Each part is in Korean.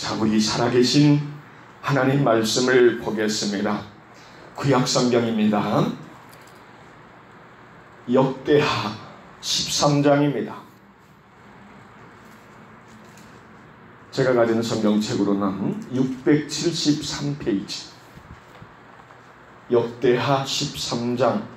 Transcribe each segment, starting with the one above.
자, 우리 살아계신 하나님 말씀을 보겠습니다. 구약 성경입니다. 역대하 13장입니다. 제가 가진 성경책으로는 673페이지. 역대하 13장.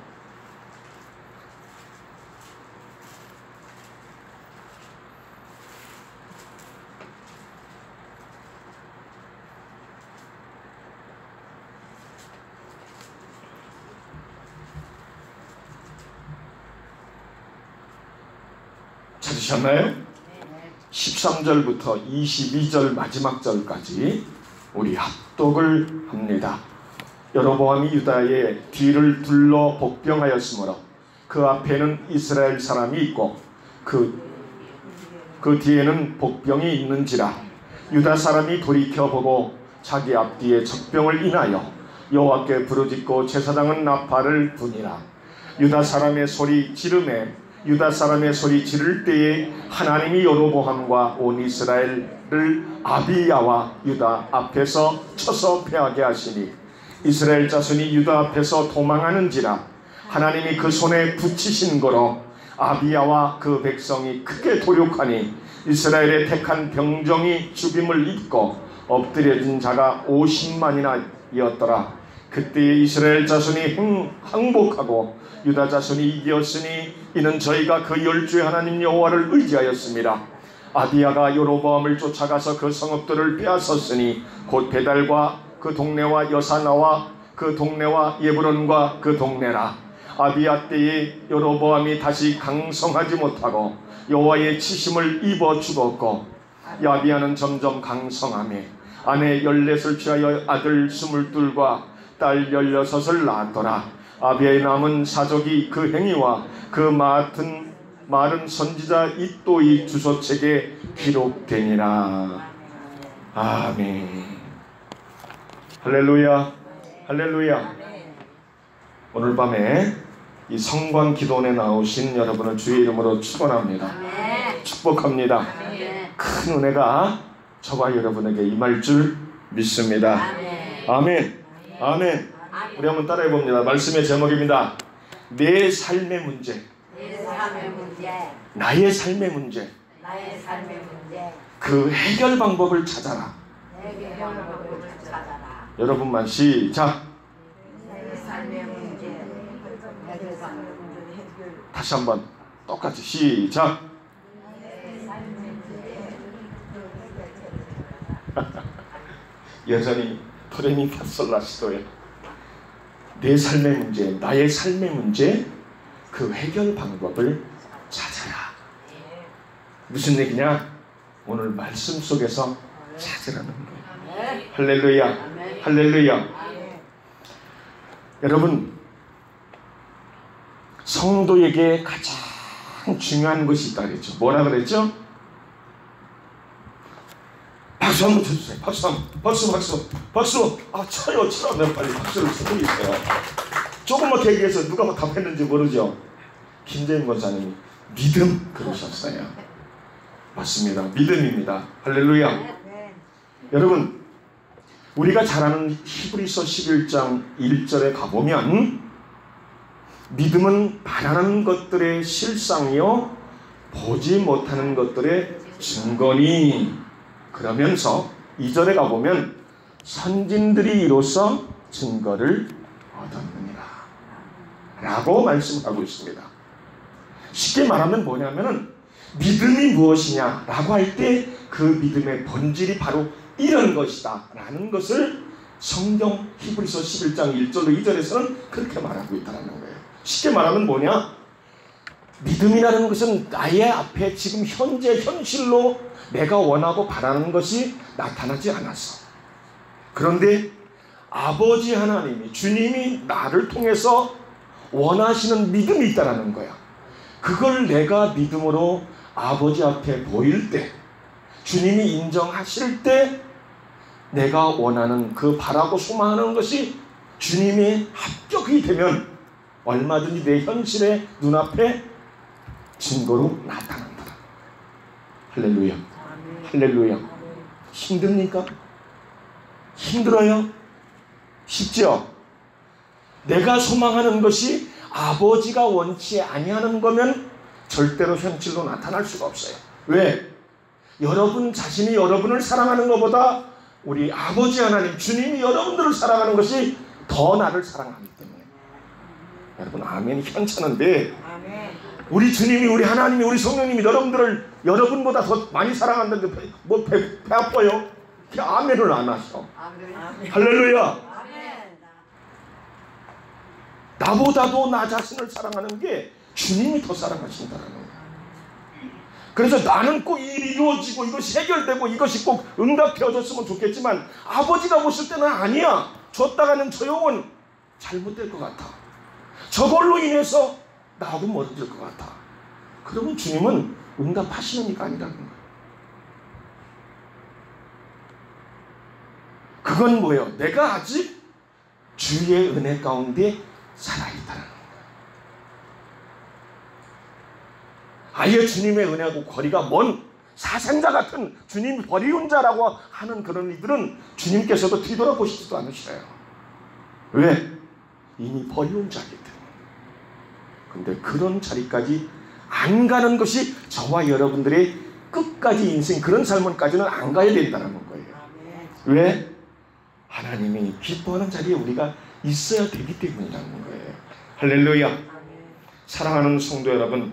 찾으셨나요? 13절부터 22절 마지막 절까지 우리 합독을 합니다. 여로보암이 유다의 뒤를 둘러 복병하였으므로 그 앞에는 이스라엘 사람이 있고 그 뒤에는 복병이 있는지라. 유다 사람이 돌이켜보고 자기 앞뒤에 적병을 인하여 여호와께 부르짖고 제사장은 나팔을 부니라. 유다 사람의 소리 지를 때에 하나님이 여로보암과 온 이스라엘을 아비야와 유다 앞에서 쳐서 패하게 하시니 이스라엘 자손이 유다 앞에서 도망하는지라. 하나님이 그 손에 붙이신 거로 아비야와 그 백성이 크게 도륙하니 이스라엘의 택한 병정이 죽임을 입고 엎드려진 자가 50만이나였더라. 그때에 이스라엘 자손이 항복하고 유다 자손이 이겼으니 이는 저희가 그 열주의 하나님 여호와를 의지하였습니다. 아비야가 여로보암을 쫓아가서 그 성읍들을 빼앗았으니 곧 베달과 그 동네와 여사나와 그 동네와 예브론과 그 동네라. 아비야 때에 여로보암이 다시 강성하지 못하고 여호와의 치심을 입어 죽었고 아비야는 점점 강성하며 아내 14을 취하여 아들 22과 딸 16을 낳았더라. 아비야의 남은 사족이 그 행위와 그 마른 선지자 이또의 주소책에 기록되니라. 아멘. 할렐루야, 할렐루야. 오늘 밤에 이 성관 기도원에 나오신 여러분을 주의 이름으로 축원합니다. 축복합니다. 큰 은혜가 저와 여러분에게 임할 줄 믿습니다. 아멘. 아멘. 우리 한번 따라해 봅니다. 말씀의 제목입니다. 내 삶의 문제. 나의 삶의 문제. 그 해결 방법을 찾아라. 여러분만 시작. 다시 한번 똑같이 시작. 여전히 토레미 파솔라시도에 내 삶의 문제, 나의 삶의 문제, 그 해결 방법을 찾아라. 무슨 얘기냐? 오늘 말씀 속에서 찾으라는 거예요. 할렐루야, 할렐루야. 여러분, 성도에게 가장 중요한 것이 있다 그랬죠. 뭐라 그랬죠? 박수 한번 쳐주세요. 박수. 쳐요. 내가 빨리 박수를 쳐드리고 있어요. 조금만 대기해서 누가 답했는지 모르죠. 김재인 권사님이 믿음 그러셨어요. 맞습니다. 믿음입니다. 할렐루야. 여러분, 우리가 잘 아는 히브리서 11장 1절에 가보면 믿음은 바라는 것들의 실상이요 보지 못하는 것들의 증거니, 그러면서 2절에 가보면 선진들이 이로써 증거를 얻었느니라 라고 말씀하고 있습니다. 쉽게 말하면 뭐냐면은 믿음이 무엇이냐 라고 할 때 그 믿음의 본질이 바로 이런 것이다 라는 것을 성경 히브리서 11장 1절로 2절에서는 그렇게 말하고 있다는 거예요. 쉽게 말하면 뭐냐? 믿음이라는 것은 나의 앞에 지금 현재 현실로 내가 원하고 바라는 것이 나타나지 않았어. 그런데 아버지 하나님이, 주님이 나를 통해서 원하시는 믿음이 있다는 거야. 그걸 내가 믿음으로 아버지 앞에 보일 때, 주님이 인정하실 때 내가 원하는 그 바라고 소망하는 것이 주님의 합격이 되면 얼마든지 내 현실의 눈앞에 증거로 나타난다. 할렐루야. 할렐루야. 힘듭니까? 힘들어요? 쉽죠? 내가 소망하는 것이 아버지가 원치 아니하는 거면 절대로 현실로 나타날 수가 없어요. 왜? 여러분 자신이 여러분을 사랑하는 것보다 우리 아버지 하나님 주님이 여러분들을 사랑하는 것이 더 나를 사랑하기 때문에. 여러분 아멘 현찮은데 우리 주님이 우리 하나님이 우리 성령님이 여러분들을 여러분보다 더 많이 사랑한다는데 뭐 배 아파요? 아멘을 안 하셔. 할렐루야. 나보다도 나 자신을 사랑하는 게 주님이 더 사랑하신다는 거예요. 그래서 나는 꼭 일이 이루어지고 이것이 해결되고 이것이 꼭 응답되어졌으면 좋겠지만 아버지가 보실 때는 아니야. 줬다가는 저 영혼 잘못될 것 같아. 저걸로 인해서 나하고 멀어질 것 같아. 그러면 주님은 응답하시는 이가 아니라는 거예요. 그건 뭐예요? 내가 아직 주의 은혜 가운데 살아있다는 거예요. 아예 주님의 은혜하고 거리가 먼 사생자 같은 주님 버리운 자라고 하는 그런 이들은 주님께서도 뒤돌아보시지도 않으셔요. 왜? 이미 버리운 자이기 때문에. 근데 그런 자리까지 안 가는 것이 저와 여러분들의 끝까지 인생 그런 삶은까지는 안 가야 된다는 거예요. 왜? 하나님이 기뻐하는 자리에 우리가 있어야 되기 때문이라는 거예요. 할렐루야. 사랑하는 성도 여러분,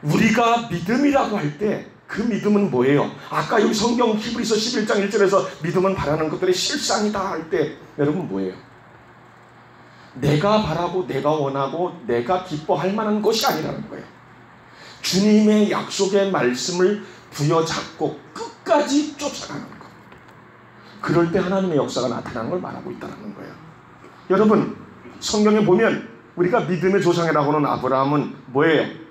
우리가 믿음이라고 할 때 그 믿음은 뭐예요? 아까 여기 성경 히브리서 11장 1절에서 믿음은 바라는 것들의 실상이다 할 때 여러분 뭐예요? 내가 바라고 내가 원하고 내가 기뻐할 만한 것이 아니라는 거예요. 주님의 약속의 말씀을 부여잡고 끝까지 쫓아가는 것. 그럴 때 하나님의 역사가 나타나는 걸 말하고 있다는 거예요. 여러분 성경에 보면 우리가 믿음의 조상이라고 하는 아브라함은 뭐예요?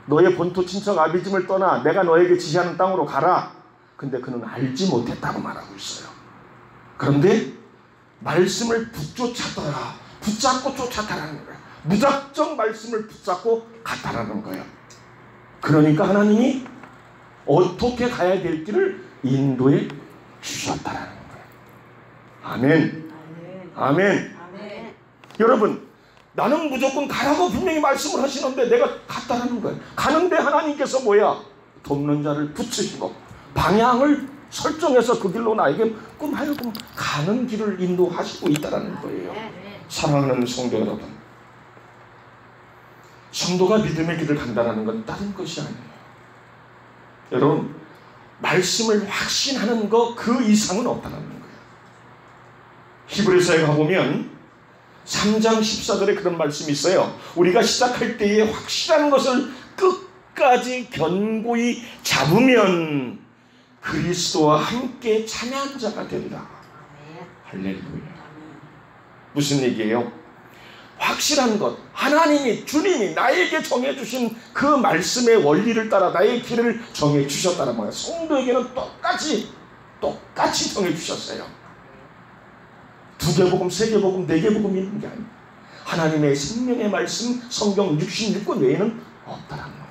너의 본토 친척 아비집을 떠나 내가 너에게 지시하는 땅으로 가라. 근데 그는 알지 못했다고 말하고 있어요. 그런데 말씀을 붙잡더라. 붙잡고 쫓았다라는 거예요. 무작정 말씀을 붙잡고 갔다라는 거예요. 그러니까 하나님이 어떻게 가야 될 길을 인도해 주셨다라는 거예요. 아멘. 아멘. 여러분 나는 무조건 가라고 분명히 말씀을 하시는데 내가 갔다라는 거예요. 가는데 하나님께서 뭐야? 돕는 자를 붙이시고 방향을 설정해서 그 길로 나에게 꿈하여금 가는 길을 인도하시고 있다라는 거예요. 사랑하는 성도 여러분, 성도가 믿음의 길을 간다는 건 다른 것이 아니에요. 여러분 말씀을 확신하는 것 그 이상은 없다는 거예요. 히브리서에 가보면 3장 14절에 그런 말씀이 있어요. 우리가 시작할 때에 확실한 것을 끝까지 견고히 잡으면 그리스도와 함께 찬양한 자가 되리라. 할렐루야. 무슨 얘기예요? 확실한 것, 하나님이 주님이 나에게 정해주신 그 말씀의 원리를 따라 나의 길을 정해주셨다는 거예요. 성도에게는 똑같이 정해주셨어요. 2개 복음, 3개 복음, 4개 복음이 있는 게 아니에요. 하나님의 생명의 말씀 성경 66권 외에는 없다라는 거예요.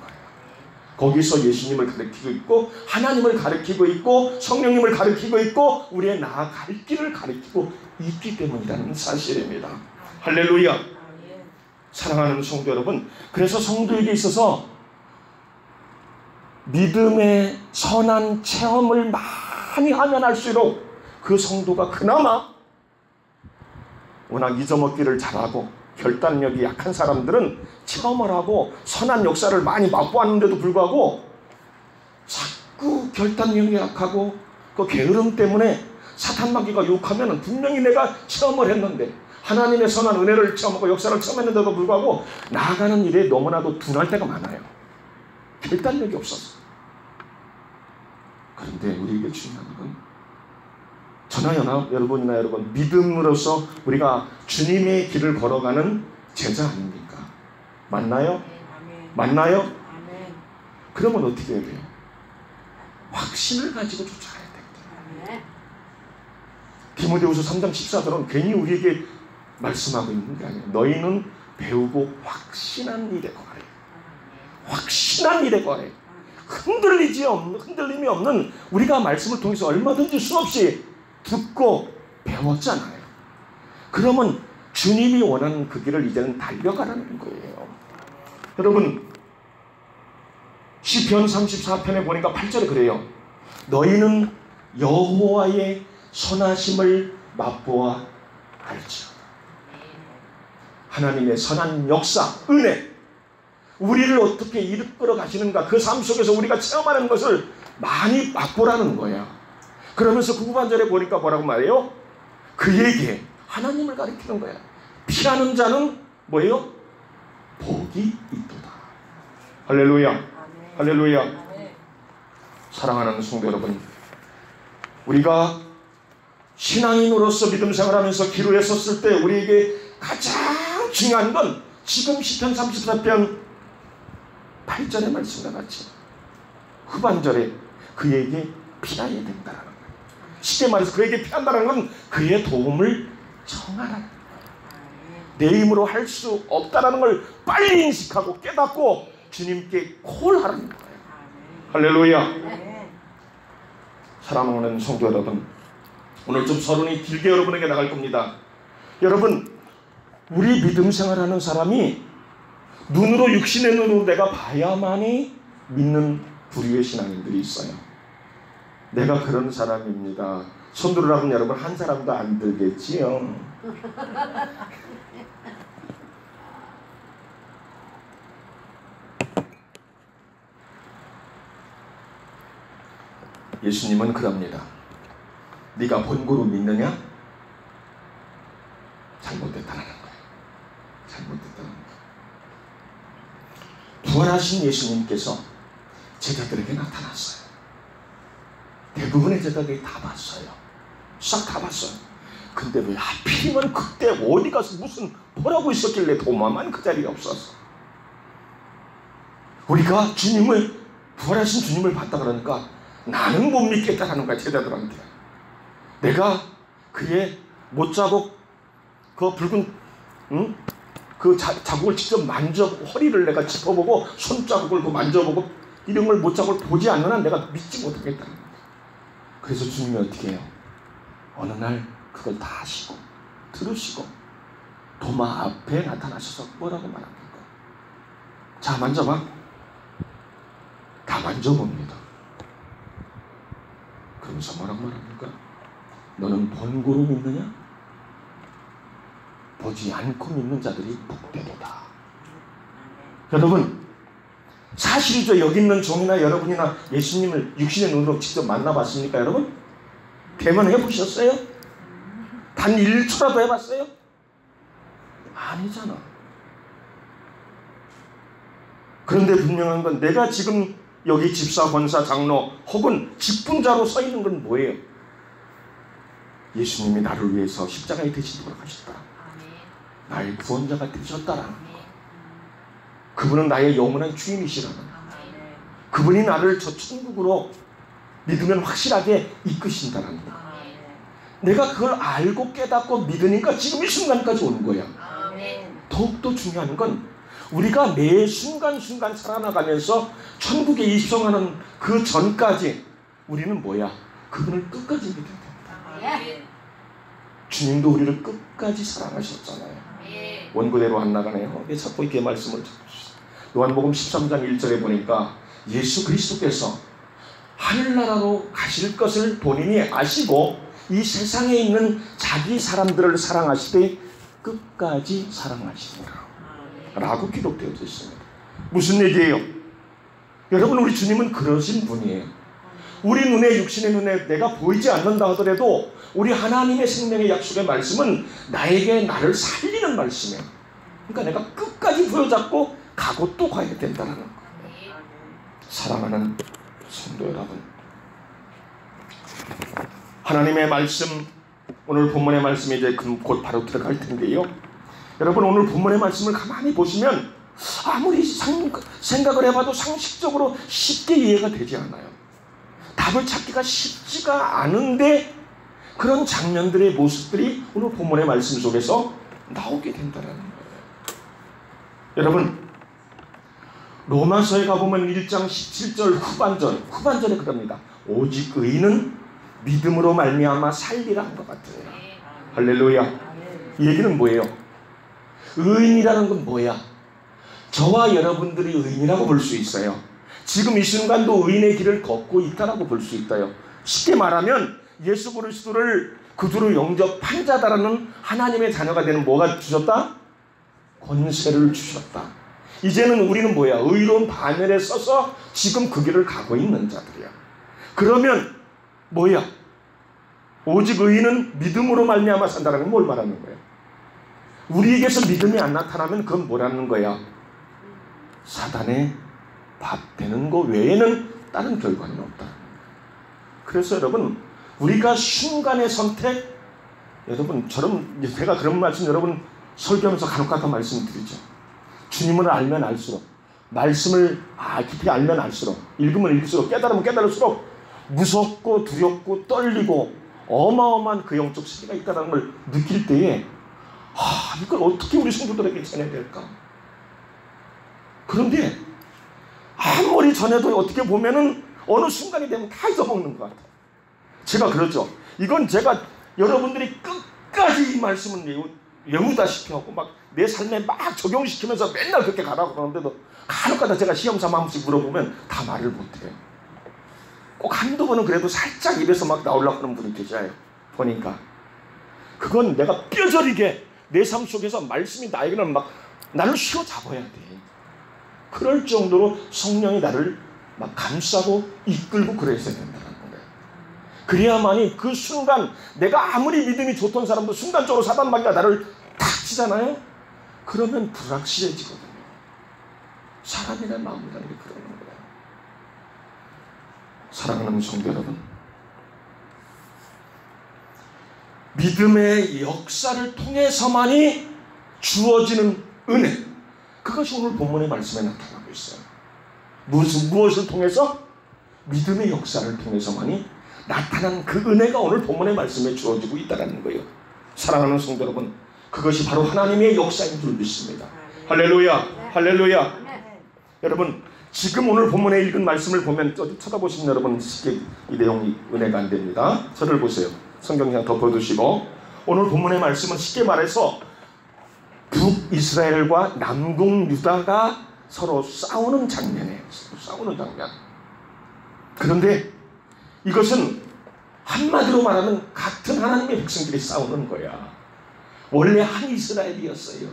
거기서 예수님을 가르치고 있고 하나님을 가르치고 있고 성령님을 가르치고 있고 우리의 나아갈 길을 가르치고 있기 때문이라는 사실입니다. 할렐루야. 사랑하는 성도 여러분, 그래서 성도에게 있어서 믿음의 선한 체험을 많이 하면 할수록 그 성도가 그나마 워낙 잊어먹기를 잘하고 결단력이 약한 사람들은 체험을 하고 선한 역사를 많이 맛보았는데도 불구하고 자꾸 결단력이 약하고 그 게으름 때문에 사탄마귀가 유혹하면 분명히 내가 체험을 했는데 하나님의 선한 은혜를 체험하고 역사를 체험했는데도 불구하고 나아가는 일에 너무나도 둔할 때가 많아요. 결단력이 없었어. 그런데 우리에게 중요한 건 저나 여러분이나 여러분 믿음으로써 우리가 주님의 길을 걸어가는 제자 아닙니까? 맞나요? 맞나요? 그러면 어떻게 해야 돼요? 확신을 가지고 쫓아가야 됩니다. 디모데후서 3장 14절은 괜히 우리에게 말씀하고 있는 게 아니에요. 너희는 배우고 확신한 일에 거하래. 확신한 일에 거하래. 흔들림이 없는 우리가 말씀을 통해서 얼마든지 수없이 듣고 배웠잖아요. 그러면 주님이 원하는 그 길을 이제는 달려가라는 거예요. 여러분, 시편 34편에 보니까 8절에 그래요. 너희는 여호와의 선하심을 맛보아 알지어다. 하나님의 선한 역사, 은혜, 우리를 어떻게 이끌어 가시는가, 그 삶 속에서 우리가 체험하는 것을 많이 맛보라는 거야. 그러면서 그 후반절에 보니까 뭐라고 말해요? 그에게 하나님을 가리키는 거야. 피하는 자는 뭐예요? 복이 있도다. 할렐루야. 할렐루야. 사랑하는 성도 여러분, 우리가 신앙인으로서 믿음 생활하면서 기로에 섰을 때 우리에게 가장 중요한 건 지금 시편 34편 8절의 말씀과 같이 후반절에 그에게 피하야 된다는 거예요. 쉽게 말해서 그에게 피한다는 건 그의 도움을 청하라는 거예요. 내 힘으로 할 수 없다는 걸 빨리 인식하고 깨닫고 주님께 콜하라는 거예요. 할렐루야. 사랑하는 성도 여러분, 오늘 좀 서론이 길게 여러분에게 나갈 겁니다. 여러분, 우리 믿음 생활하는 사람이 눈으로, 육신의 눈으로 내가 봐야만이 믿는 부류의 신앙인들이 있어요. 내가 그런 사람입니다. 손 들으라면 여러분 한 사람도 안 들겠지요. 예수님은 그럽니다. 네가 본고로 믿느냐? 잘못됐다는 거예요. 잘못됐다는 거예요. 부활하신 예수님께서 제자들에게 나타났어요. 대부분의 제자들이 다 봤어요. 싹 다 봤어요. 근데 왜 하필이면 그때 어디 가서 무슨 뭐라고 있었길래 도마만 그 자리에 없었어? 우리가 부활하신 주님을 봤다 그러니까 나는 못 믿겠다라는 거야, 제자들한테. 내가 그의 못자국, 그 붉은 그 자국을 직접 만져보고, 허리를 내가 짚어보고, 손자국을 만져보고, 이런 걸 못자국을 보지 않는 한 내가 믿지 못하겠다는 거야. 그래서 주님이 어떻게 해요? 어느 날 그걸 다 하시고 들으시고 도마 앞에 나타나셔서 뭐라고 말합니까? 자, 만져봐. 다 만져봅니다. 그러면서 뭐라고 말합니까? 너는 본고로 믿느냐? 보지 않고 믿는 자들이 복되도다. 여러분, 사실이죠. 여기 있는 종이나 여러분이나 예수님을 육신의 눈으로 직접 만나봤습니까, 여러분? 대면해보셨어요? 단 1초라도 해봤어요? 아니잖아. 그런데 분명한 건 내가 지금 여기 집사, 권사, 장로 혹은 직분자로 서 있는 건 뭐예요? 예수님이 나를 위해서 십자가에 대신 돌아가셨다. 나의 구원자가 되셨다라는 거. 그분은 나의 영원한 주인이시라는 거. 그분이 나를 저 천국으로 믿으면 확실하게 이끄신다는 거. 내가 그걸 알고 깨닫고 믿으니까 지금 이 순간까지 오는 거야. 더욱더 중요한 건 우리가 매 순간순간 살아나가면서 천국에 입성하는 그 전까지 우리는 뭐야? 그분을 끝까지 믿어야 된다. 주님도 우리를 끝까지 사랑하셨잖아요. 원고대로 안 나가네요. 왜 자꾸 이렇게 말씀을 듣습니까? 요한복음 13장 1절에 보니까 예수 그리스도께서 하늘나라로 가실 것을 본인이 아시고 이 세상에 있는 자기 사람들을 사랑하시되 끝까지 사랑하시니라 라고 기록되어 있습니다. 무슨 얘기예요? 여러분, 우리 주님은 그러신 분이에요. 우리 눈에, 육신의 눈에 내가 보이지 않는다 하더라도 우리 하나님의 생명의 약속의 말씀은 나를 살리는 말씀이에요. 그러니까 내가 끝까지 부여잡고 가고 또 가야 된다는 거예요. 사랑하는 성도 여러분, 하나님의 말씀, 오늘 본문의 말씀이 이제 곧 바로 들어갈 텐데요. 여러분, 오늘 본문의 말씀을 가만히 보시면 아무리 생각을 해봐도 상식적으로 쉽게 이해가 되지 않아요. 답을 찾기가 쉽지가 않은데 그런 장면들의 모습들이 오늘 본문의 말씀 속에서 나오게 된다는 거예요. 여러분, 로마서에 가보면 1장 17절 후반절에 그럽니다. 오직 의인은 믿음으로 말미암아 살리라 한 것 같아요. 할렐루야. 이 얘기는 뭐예요? 의인이라는 건 뭐야? 저와 여러분들이 의인이라고 볼 수 있어요. 지금 이 순간도 의인의 길을 걷고 있다라고 볼 수 있다요. 쉽게 말하면 예수 그리스도를 구주로 영접한 자다라는 하나님의 자녀가 되는 뭐가 주셨다? 권세를 주셨다. 이제는 우리는 뭐야? 의로운 반열에 서서 지금 그 길을 가고 있는 자들이야. 그러면 뭐야? 오직 의인은 믿음으로 말미암아 산다는 건 뭘 말하는 거야? 우리에게서 믿음이 안 나타나면 그건 뭐라는 거야? 사단의 밥 되는 거 외에는 다른 결과는 없다. 그래서 여러분, 우리가 순간의 선택, 여러분 제가 그런 말씀 여러분 설교하면서 간혹가다 말씀드리죠. 주님을 알면 알수록, 말씀을 깊이 알면 알수록, 읽으면 읽을수록, 깨달으면 깨달을수록 무섭고 두렵고 떨리고 어마어마한 그 영적 세계가 있다는 걸 느낄 때에 이걸 어떻게 우리 성도들에게 전해야 될까? 그런데 아무리 전해도 어떻게 보면은 어느 순간이 되면 다 잊어먹는 것 같아요. 제가 그러죠. 이건 제가 여러분들이 끝까지 이 말씀을 외우다시피 하고 막 내 삶에 막 적용시키면서 맨날 그렇게 가라고 그러는데도 간혹가다 제가 시험삼아 한 번씩 물어보면 다 말을 못해요. 꼭 한두 번은 그래도 살짝 입에서 막 나오려고 하는 분이 계셔요. 보니까 그건 내가 뼈저리게 내 삶 속에서 말씀이 나에게는 막 나를 휘어잡아야 돼. 그럴 정도로 성령이 나를 막 감싸고 이끌고 그랬어야 된다는 거예요. 그래야만이 그 순간 내가 아무리 믿음이 좋던 사람도 순간적으로 사단마귀가 나를 탁 치잖아요. 그러면 불확실해지거든요. 사람이란 마음이라는 게 그러는 거예요. 사랑하는 성도 여러분, 믿음의 역사를 통해서만이 주어지는 은혜, 그것이 오늘 본문의 말씀에 나타나고 있어요. 무엇을 통해서? 믿음의 역사를 통해서만이 나타난 그 은혜가 오늘 본문의 말씀에 주어지고 있다는 거예요. 사랑하는 성도 여러분, 그것이 바로 하나님의 역사인 줄 믿습니다. 할렐루야, 할렐루야. 여러분, 지금 오늘 본문에 읽은 말씀을 보면 쳐다보시면 여러분 쉽게 이 내용이 은혜가 안 됩니다. 저를 보세요. 성경 그냥 덮어두시고, 오늘 본문의 말씀은 쉽게 말해서 북이스라엘과 남국 유다가 서로 싸우는 장면이에요. 싸우는 장면. 그런데 이것은 한마디로 말하면 같은 하나님의 백성들이 싸우는 거야. 원래 한 이스라엘이었어요.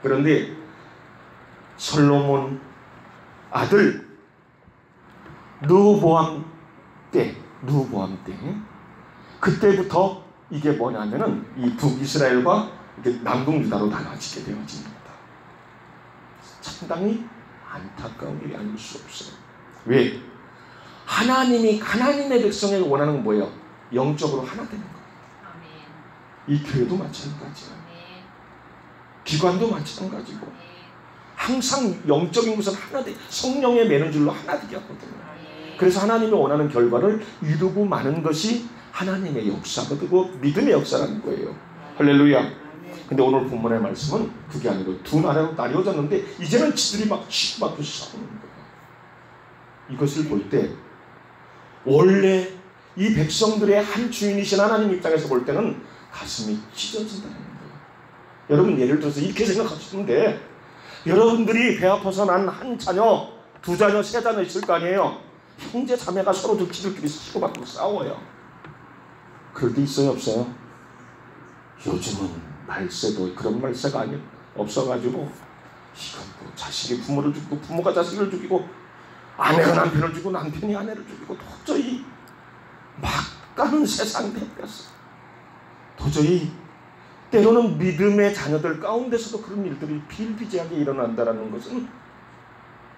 그런데 솔로몬 아들 르호보암 때 그때부터 이게 뭐냐면은 이 북이스라엘과 남국 유다로 나눠지게 되어집니다. 상당히 안타까운 일이 아닐 수 없어요. 왜? 하나님의 백성에게 원하는 건 뭐예요? 영적으로 하나 되는 거예요. 이 교회도 마찬가지예요. 기관도 마찬가지고 항상 영적인 것은 하나 돼, 성령의 매는 줄로 하나 되게 하거든요. 그래서 하나님이 원하는 결과를 이루고 마는 것이 하나님의 역사고 믿음의 역사라는 거예요. 할렐루야. 근데 오늘 본문의 말씀은 그게 아니고 두 나라로 나뉘어졌는데 이제는 지들이 막 치고받고 싸우는 거예요. 이것을 볼 때 원래 이 백성들의 한 주인이신 하나님 입장에서 볼 때는 가슴이 찢어진다는 거예요. 여러분 예를 들어서 이렇게 생각하시면 돼. 여러분들이 배 아파서 난 한 자녀, 두 자녀, 세 자녀 있을 거 아니에요. 형제 자매가 서로 지들끼리 치고받고 싸워요. 그럴 때 있어요, 없어요? 요즘은 말세도 그런 말세가 없어가지고 이건 뭐 자식이 부모를 죽이고 부모가 자식을 죽이고 아내가 남편을 죽이고 남편이 아내를 죽이고 도저히 막 가는 세상이 되었어. 도저히 때로는 믿음의 자녀들 가운데서도 그런 일들이 비일비재하게 일어난다는 것은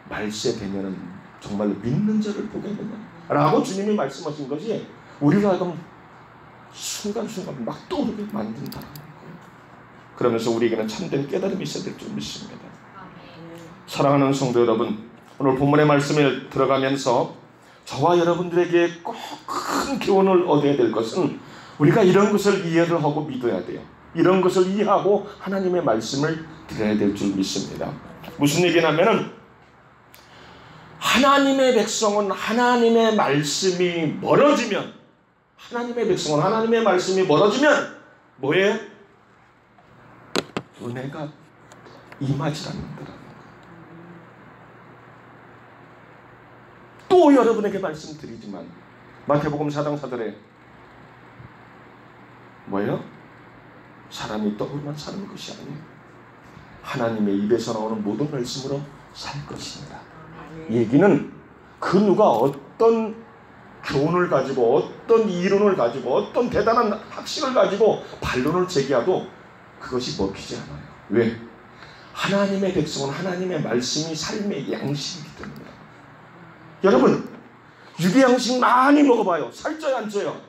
말세 되면은 정말로 믿는 자를 보게 되는 라고 주님이 말씀하신 것이 우리로 하여금 순간순간 막 떠오르게 만든다는 거예요. 그러면서 우리에게는 참된 깨달음이 있어야 될 줄 믿습니다. 사랑하는 성도 여러분, 오늘 본문의 말씀에 들어가면서 저와 여러분들에게 꼭 큰 교훈을 얻어야 될 것은 우리가 이런 것을 이해를 하고 믿어야 돼요. 이런 것을 이해하고 하나님의 말씀을 들어야 될 줄 믿습니다. 무슨 얘기냐면은 하나님의 백성은 하나님의 말씀이 멀어지면, 하나님의 백성은 하나님의 말씀이 멀어지면 뭐예요? 은혜가 임하지 않는다. 또 여러분에게 말씀드리지만 마태복음 4장 4절에 뭐예요? 사람이 떡으로만 사는 것이 아니에요. 하나님의 입에서 나오는 모든 말씀으로 살 것입니다. 얘기는 그 누가 어떤 교훈을 가지고 어떤 이론을 가지고 어떤 대단한 학식을 가지고 반론을 제기해도 그것이 먹히지 않아요. 왜? 하나님의 백성은 하나님의 말씀이 삶의 양식이기 때문에. 여러분, 육의 양식 많이 먹어봐요. 살쪄요, 안 쪄요?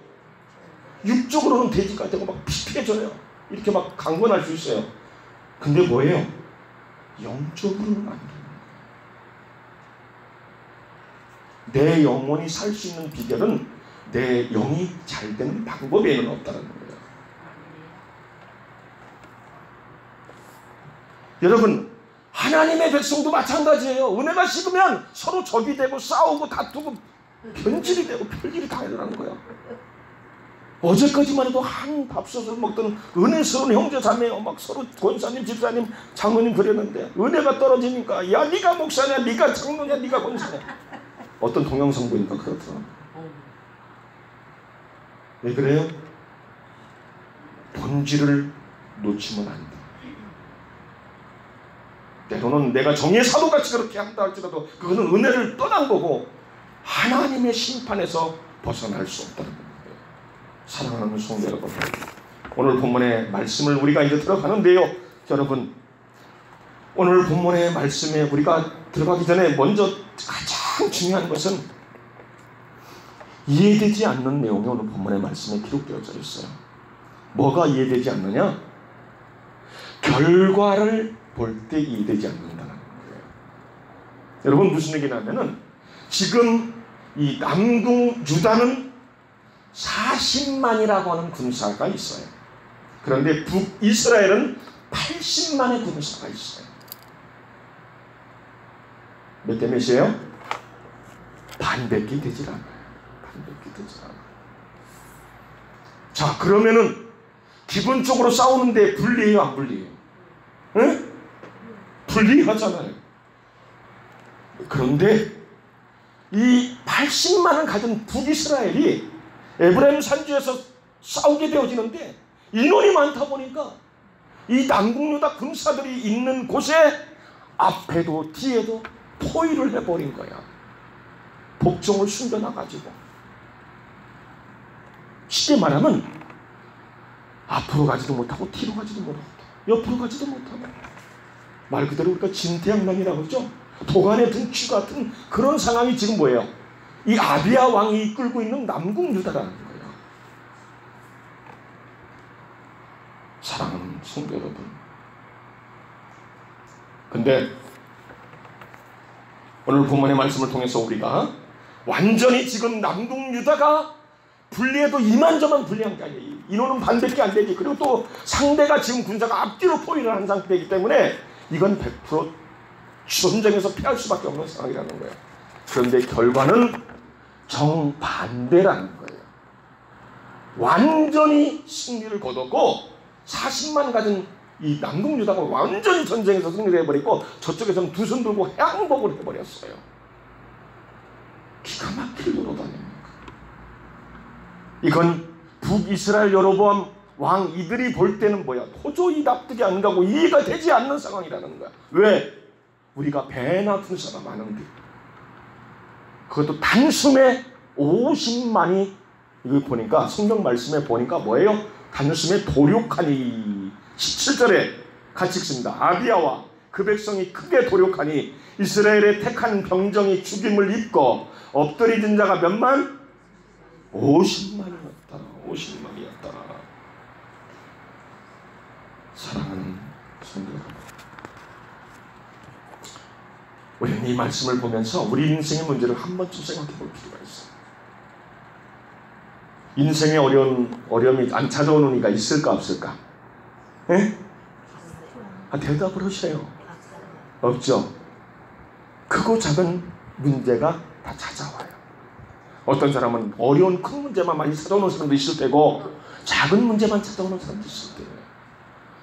육적으로는 돼지가 되고 막 피폐해져요. 이렇게 막 강건할 수 있어요. 근데 뭐예요? 영적으로는 안 돼요. 내 영혼이 살 수 있는 비결은 내 영이 잘 되는 방법에는 없다는 거예요. 여러분, 하나님의 백성도 마찬가지예요. 은혜가 식으면 서로 적이 되고 싸우고 다투고 변질이 되고 별일이 다 일어나는 거예요. 어제까지만 해도 한 밥솥을 먹던 은혜스러운 형제 자매요. 막 서로 권사님, 집사님, 장로님 그랬는데 은혜가 떨어지니까 야 네가 목사냐, 네가 장로냐, 네가 권사냐. 어떤 동영상보니까 그렇더라고요. 왜 그래요? 본질을 놓치면 안 돼. 때로는 내가 정의의 사도같이 그렇게 한다 할지라도 그것은 은혜를 떠난 거고 하나님의 심판에서 벗어날 수 없다는 거예요. 사랑하는 성도 여러분, 오늘 본문의 말씀을 우리가 이제 들어가는데요. 여러분, 오늘 본문의 말씀에 우리가 들어가기 전에 먼저 가장 중요한 것은 이해되지 않는 내용이 오늘 본문의 말씀에 기록되어져 있어요. 뭐가 이해되지 않느냐? 결과를 볼 때 이해되지 않는다는 거예요. 여러분, 무슨 얘기냐면은 지금 이 남궁 유다는 40만이라고 하는 군사가 있어요. 그런데 북이스라엘은 80만의 군사가 있어요. 몇 대 몇이에요? 반백이 되질 않아요. 반백이 되질 않아요. 자, 그러면은 기본적으로 싸우는데 불리해요, 안 불리해요? 응? 불리하잖아요. 그런데 이 80만을 가진 북이스라엘이 에브라임 산지에서 싸우게 되어지는데 인원이 많다 보니까 이 남궁유다 군사들이 있는 곳에 앞에도 뒤에도 포위를 해버린 거야. 복종을 숨겨놔가지고. 쉽게 말하면 앞으로 가지도 못하고 뒤로 가지도 못하고 옆으로 가지도 못하고 말 그대로 우리가 진태양난이라고 그러죠. 도간에 든 쥐 같은 그런 상황이 지금 뭐예요? 이 아비야 왕이 이끌고 있는 남궁유다라는 거예요. 사랑하는 성도 여러분, 근데 오늘 본문의 말씀을 통해서 우리가 완전히 지금 남궁유다가 불리해도 이만저만 불리한 게 아니에요. 인원은 반밖에 안 되지. 그리고 또 상대가 지금 군사가 앞뒤로 포위를 한 상태이기 때문에 이건 100% 전쟁에서 피할 수밖에 없는 상황이라는 거예요. 그런데 결과는 정반대라는 거예요. 완전히 승리를 거뒀고 40만 가진 이 남궁유다가 완전히 전쟁에서 승리를 해버리고 저쪽에서는 두 손 들고 항복을 해버렸어요. 기가 막힐 노릇아닙니까? 이건 북이스라엘 여로보암 왕 이들이 볼 때는 뭐야? 도저히 납득이 안 가고 이해가 되지 않는 상황이라는 거야. 왜? 우리가 배나 군사가 많은데 그것도 단숨에 50만이 이거 보니까 성경 말씀에 보니까 뭐예요? 단숨에 도륙하니 17절에 같이 읽습니다. 아비야와 그 백성이 크게 도륙하니 이스라엘의 택한 병정이 죽임을 입고 엎드리진 자가 몇만? 50만이었다. 50만이었다. 사랑하는 성도 여러분, 우리는 이 말씀을 보면서 우리 인생의 문제를 한 번쯤 생각해 볼 필요가 있어요. 인생의 어려움이 안 찾아오는 이가 있을까 없을까? 예? 대답을 하세요. 없죠. 크고 작은 문제가 다 찾아와요. 어떤 사람은 어려운 큰 문제만 많이 찾아오는 사람도 있을 테고 작은 문제만 찾아오는 사람도 있을 거예요.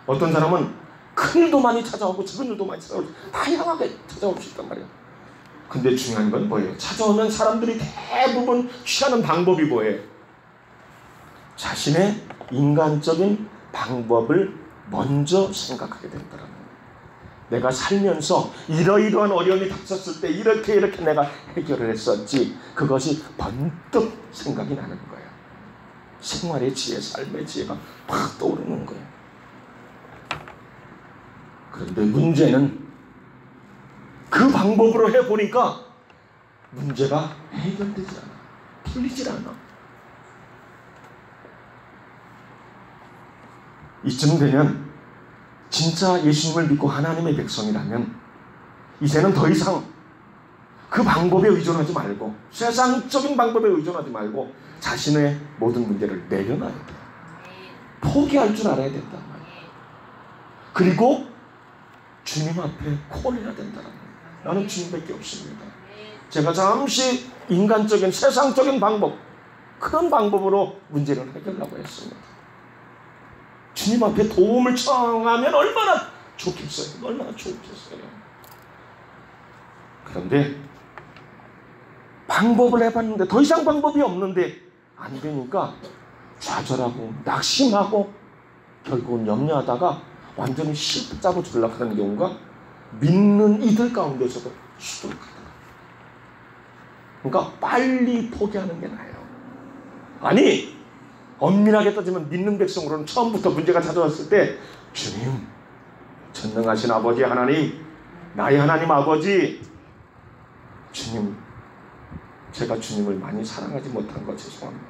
어떤 사람은 큰 일도 많이 찾아오고 작은 일도 많이 찾아오고 다양하게 찾아올 수 있단 말이에요. 근데 중요한 건 뭐예요? 찾아오면 사람들이 대부분 취하는 방법이 뭐예요? 자신의 인간적인 방법을 먼저 생각하게 된다는 거예요. 내가 살면서 이러이러한 어려움이 닥쳤을 때 이렇게 내가 해결을 했었지. 그것이 번뜩 생각이 나는 거예요. 생활의 지혜, 삶의 지혜가 팍 떠오르는 거예요. 그런데 문제는 그 방법으로 해보니까 문제가 해결되지 않아. 풀리질 않아. 이쯤 되면 진짜 예수님을 믿고 하나님의 백성이라면 이제는 더 이상 그 방법에 의존하지 말고 세상적인 방법에 의존하지 말고 자신의 모든 문제를 내려놔야 돼. 포기할 줄 알아야 된단 말이에요. 그리고 주님 앞에 콜해야 된다는 거예요. 나는 주님밖에 없습니다. 제가 잠시 인간적인 세상적인 방법, 그런 방법으로 문제를 해결하려고 했습니다. 주님 앞에 도움을 청하면 얼마나 좋겠어요. 얼마나 좋겠어요. 그런데 방법을 해봤는데 더 이상 방법이 없는데 안 되니까 좌절하고 낙심하고 결국은 염려하다가 완전히 실패자로 전락하는 경우가 믿는 이들 가운데서도 수두룩하다. 그러니까 빨리 포기하는 게 나아요. 아니 엄밀하게 따지면 믿는 백성으로는 처음부터 문제가 찾아왔을 때 주님, 전능하신 아버지 하나님, 나의 하나님 아버지, 주님, 제가 주님을 많이 사랑하지 못한 거 죄송합니다.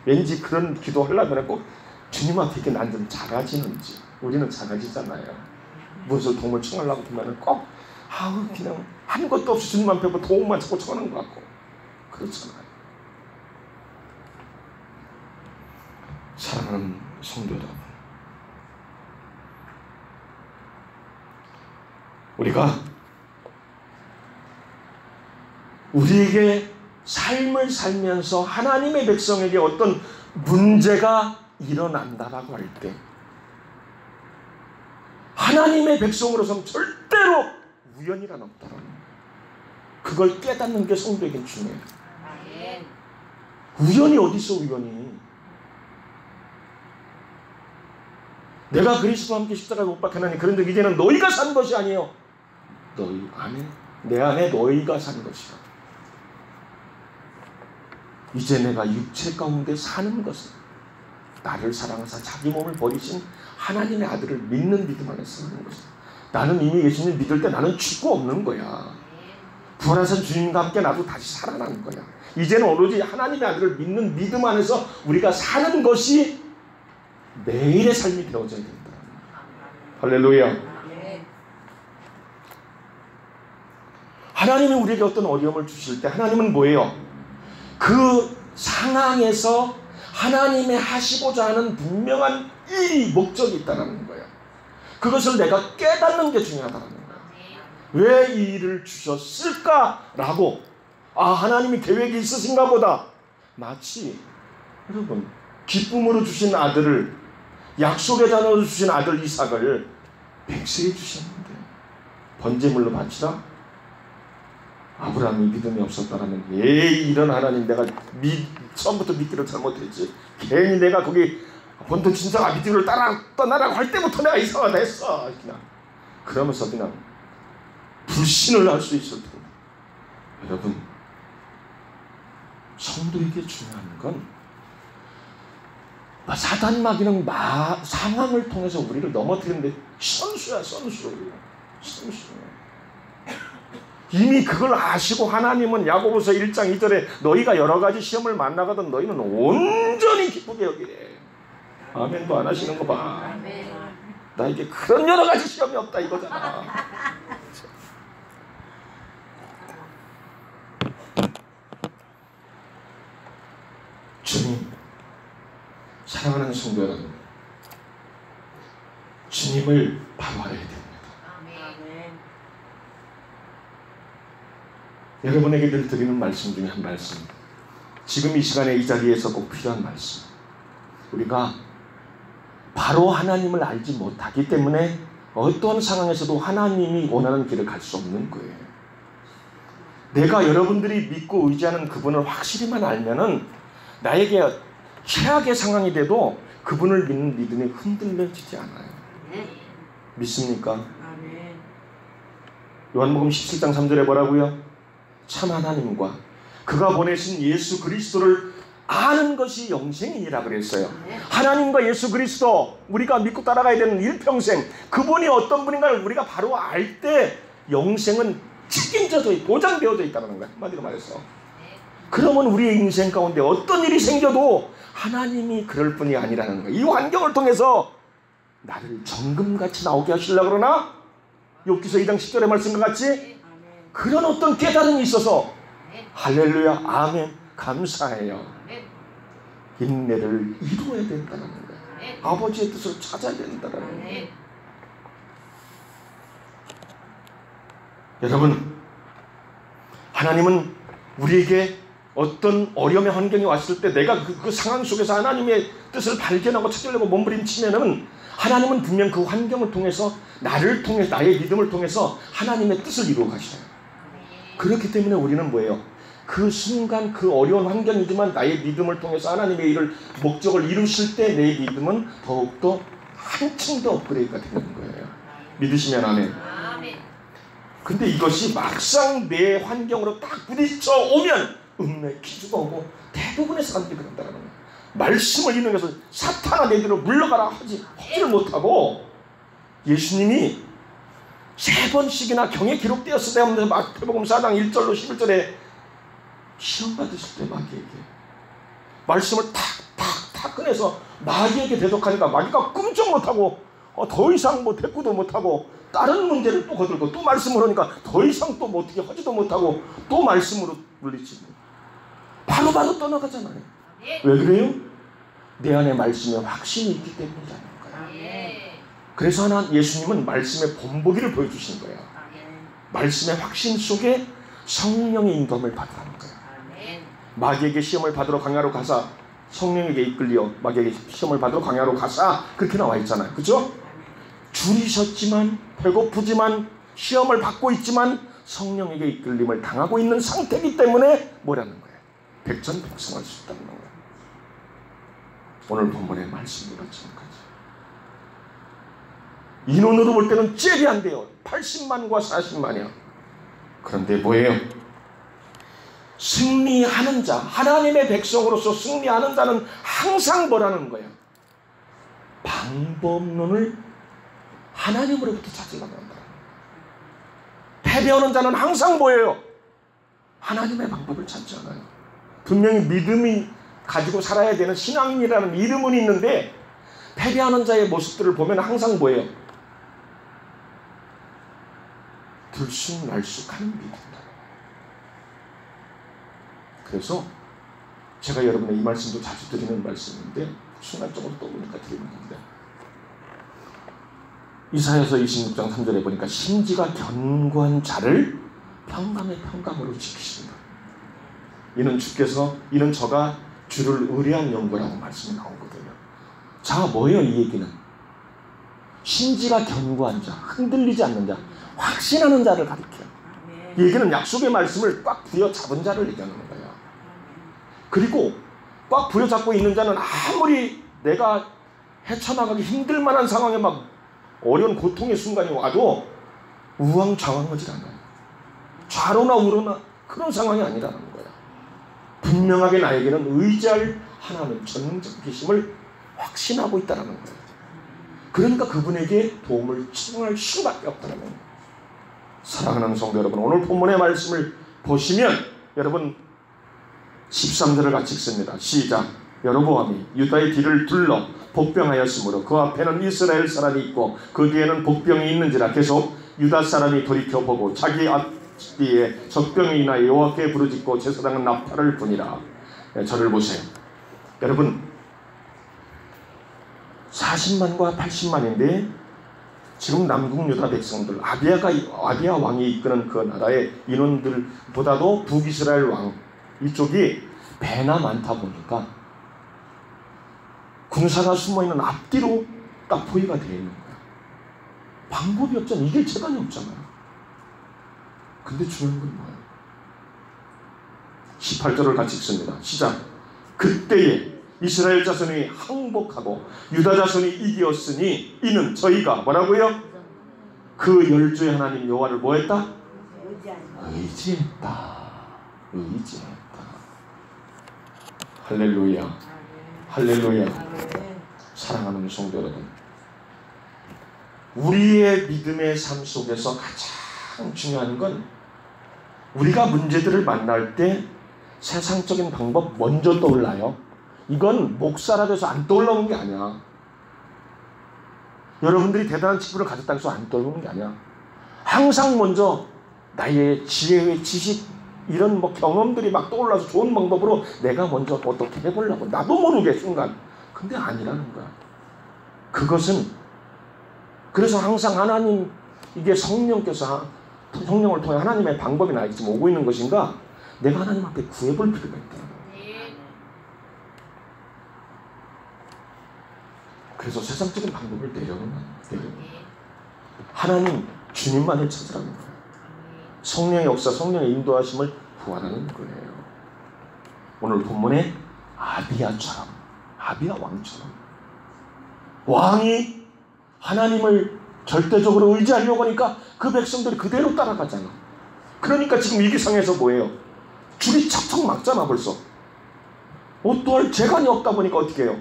왠지 그런 기도하려면 꼭 주님 앞에 이렇게 난 좀 작아지는지. 우리는 작아지잖아요. 무엇을 도움을 청하려고 하면 꼭 그냥 한 것도 없이 주님 앞에 도움만 자꾸 청하는 것 같고 그렇잖아요. 사랑하는 성도 여러분, 우리가 우리에게 삶을 살면서 하나님의 백성에게 어떤 문제가 일어난다라고 할 때 하나님의 백성으로서는 절대로 우연이란 없다라는 거예요. 그걸 깨닫는 게 성도에겐 중요해요. 우연이 어디 있어 우연이. 내가 그리스도와 함께 십자가에 못 박혀나니 그런데 이제는 너희가 산 것이 아니에요. 너희 안에 내 안에 너희가 산 것이다. 이제 내가 육체 가운데 사는 것은 나를 사랑하사 자기 몸을 버리신 하나님의 아들을 믿는 믿음 안에서 사는 것이다. 나는 이미 예수님 믿을 때 나는 죽고 없는 거야. 부활하신 주님과 함께 나도 다시 살아나는 거야. 이제는 오로지 하나님의 아들을 믿는 믿음 안에서 우리가 사는 것이 매일의 삶이 되어져야 된다. 할렐루야. 하나님이 우리에게 어떤 어려움을 주실 때 하나님은 뭐예요? 그 상황에서 하나님의 하시고자 하는 분명한 일이 목적이 있다는 거예요. 그것을 내가 깨닫는 게 중요하다는 거예요. 왜 이 일을 주셨을까라고 하나님이 계획이 있으신가 보다. 마치 여러분 기쁨으로 주신 아들을 약속의 자녀로 주신 아들 이삭을 백세에 주셨는데 번제물로 바치라? 아브라함이 믿음이 없었다라면 에이 이런 하나님 내가 처음부터 믿기를 잘못했지. 괜히 내가 거기 본토 친척 아비집을 떠나라고 할 때부터 내가 이상하다 했어. 그냥 그러면서 그냥 불신을 할 수 있을 텐데. 여러분 성도에게 중요한 건 사단 마귀는 상황을 통해서 우리를 넘어뜨리는데 선수야. 이미 그걸 아시고 하나님은 야고보서 1장 2절에 너희가 여러 가지 시험을 만나거든 너희는 온전히 기쁘게 여기래. 아멘도 안 하시는 거 봐. 나에게 그런 여러 가지 시험이 없다 이거잖아. 주님, 사랑하는 성도 여러분, 주님을 바라봐야 됩니다. 여러분에게 늘 드리는 말씀 중에 한 말씀, 지금 이 시간에 이 자리에서 꼭 필요한 말씀. 우리가 바로 하나님을 알지 못하기 때문에 어떤 상황에서도 하나님이 원하는 길을 갈 수 없는 거예요. 내가 여러분들이 믿고 의지하는 그분을 확실히만 알면은 나에게 최악의 상황이 돼도 그분을 믿는 믿음이 흔들려지지 않아요. 믿습니까? 요한복음 17장 3절에 뭐라고요? 참 하나님과 그가 보내신 예수 그리스도를 아는 것이 영생이니라 그랬어요. 하나님과 예수 그리스도 우리가 믿고 따라가야 되는 일평생, 그분이 어떤 분인가를 우리가 바로 알 때 영생은 책임져져 보장되어져 있다는 거예요. 한마디로 말해서. 그러면 우리의 인생 가운데 어떤 일이 생겨도 하나님이 그럴 뿐이 아니라는 거예요. 이 환경을 통해서 나를 정금같이 나오게 하시려고 그러나 욥기서 2장 10절의 말씀과 같이 그런 어떤 깨달음이 있어서 할렐루야 아멘 감사해요. 인내를 이루어야 된다는 거예요. 아버지의 뜻을 찾아야 된다는 거예요. 여러분, 하나님은 우리에게 어떤 어려움의 환경이 왔을 때 내가 그 상황 속에서 하나님의 뜻을 발견하고 찾으려고 몸부림치면은 하나님은 분명 그 환경을 통해서 나를 통해 나의 믿음을 통해서 하나님의 뜻을 이루어 가셔요. 그렇기 때문에 우리는 뭐예요? 그 순간 그 어려운 환경이지만 나의 믿음을 통해서 하나님의 일을 목적을 이루실 때 내 믿음은 더욱더 한층 더 업그레이드가 되는 거예요. 믿으시면 아멘. 근데 이것이 막상 내 환경으로 딱 부딪혀 오면 은혜 기주가 오고 대부분의 사람들이 그런다는 거예요. 말씀을 인용해서 사탄아 내 뒤로 물러가라 하지를 못하고 예수님이 3번씩이나 경에 기록되었을 때 하면서 마태복음 4장 1절로 11절에 시험 받으실 때 마귀에게 말씀을 탁탁탁 꺼내서 마귀에게 대적하니까 마귀가 끔찍 못하고 더 이상 뭐 대꾸도 못하고 다른 문제를 또 거들고 또 말씀을 하니까 더 이상 또 뭐 어떻게 하지도 못하고 또 말씀으로 물리치고 바로바로 떠나가잖아요. 왜 그래요? 내 안에 말씀에 확신이 있기 때문이라는 거예요. 그래서 예수님은 말씀의 본보기를 보여주신 거예요. 말씀의 확신 속에 성령의 인도함을 받으라는 거예요. 마귀에게 시험을 받으러 광야로 가사 성령에게 이끌려 마귀에게 시험을 받으러 광야로 가사 그렇게 나와 있잖아요. 그죠? 줄이 섰지만 배고프지만 시험을 받고 있지만 성령에게 이끌림을 당하고 있는 상태이기 때문에 뭐라는 거예요? 백전백승할 수 있다는 거예요. 오늘 본문의 말씀도 마찬가지. 인원으로 볼 때는 잽이 안 돼요. 80만과 40만이요. 그런데 뭐예요? 승리하는 자, 하나님의 백성으로서 승리하는 자는 항상 뭐라는 거예요? 방법론을 하나님으로부터 찾으려고 한다. 패배하는 자는 항상 뭐예요? 하나님의 방법을 찾지 않아요. 분명히 믿음이 가지고 살아야 되는 신앙인이라는 이름은 있는데 패배하는 자의 모습들을 보면 항상 뭐예요? 들쑥날쑥한 믿음이다. 그래서 제가 여러분의 이 말씀도 자주 드리는 말씀인데 순간적으로 떠오르니까 드리는 건데 이사야서 26장 3절에 보니까 심지가 견고한 자를 평강의 평강으로 지키신다. 이는 저가 주를 의뢰한 연고라고 말씀이 나오거든요. 자, 뭐예요 이 얘기는? 심지가 견고한 자, 흔들리지 않는 자, 확신하는 자를 가리켜요. 이 얘기는 약속의 말씀을 꽉 부여잡은 자를 얘기하는 거예요. 그리고 꽉 부여잡고 있는 자는 아무리 내가 헤쳐나가기 힘들 만한 상황에 막 어려운 고통의 순간이 와도 우왕좌왕하지 않아요. 좌로나 우로나 그런 상황이 아니라는 거예요. 분명하게 나에게는 의지할 하나님 전능적 계심을 확신하고 있다는 거예요. 그러니까 그분에게 도움을 청할 수밖에 없다는 거예요. 사랑하는 성도 여러분, 오늘 본문의 말씀을 보시면 여러분 13절을 같이 읽습니다. 시작. 여로보암이 유다의 뒤를 둘러 복병하였으므로 그 앞에는 이스라엘 사람이 있고 그 뒤에는 복병이 있는지라. 계속 유다 사람이 돌이켜보고 자기 앞뒤에 적병이 인하여 여호와께 부르짖고 제사장은 나팔을 부니라. 저를 보세요. 여러분 40만과 80만인데 지금 남국 유다 백성들, 아비야 왕이 이끄는 그 나라의 인원들보다도 북이스라엘 왕 이쪽이 배나 많다 보니까 군사가 숨어있는 앞뒤로 딱 포위가 되어 있는 거야. 방법이 없잖아. 이길 재간이 없잖아요. 근데 중요한 건 뭐예요? 18절을 같이 읽습니다. 시작. 그때에 이스라엘 자손이 항복하고 유다 자손이 이기었으니 이는 저희가 뭐라고요? 그 열주의 하나님 여호와를 뭐했다? 의지했다. 할렐루야. 할렐루야. 사랑하는 성도 여러분, 우리의 믿음의 삶 속에서 가장 중요한 건 우리가 문제들을 만날 때 세상적인 방법 먼저 떠올라요. 이건 목사라 해서 안 떠올라오는 게 아니야. 여러분들이 대단한 직분을 가졌다고 해서 안 떠올라오는 게 아니야. 항상 먼저 나의 지혜의 지식 이런 경험들이 막 떠올라서 좋은 방법으로 내가 먼저 어떻게 해보려고 나도 모르게 순간. 근데 아니라는 거야. 그것은 그래서 항상 하나님 이게 성령께서 성령을 통해 하나님의 방법이 나에게 지금 오고 있는 것인가? 내가 하나님 앞에 구해볼 필요가 있다. 그래서 세상적인 방법을 내려놓는 하나님 주님만을 찾으라는 거예요. 성령의 역사, 성령의 인도하심을 구하라는 거예요. 오늘 본문에 아비야 왕처럼 왕이 하나님을 절대적으로 의지하려고 하니까 그 백성들이 그대로 따라가잖아. 그러니까 지금 위기상에서 뭐예요? 줄이 척척 막잖아 벌써. 어떠할 재간이 없다 보니까 어떻게 해요?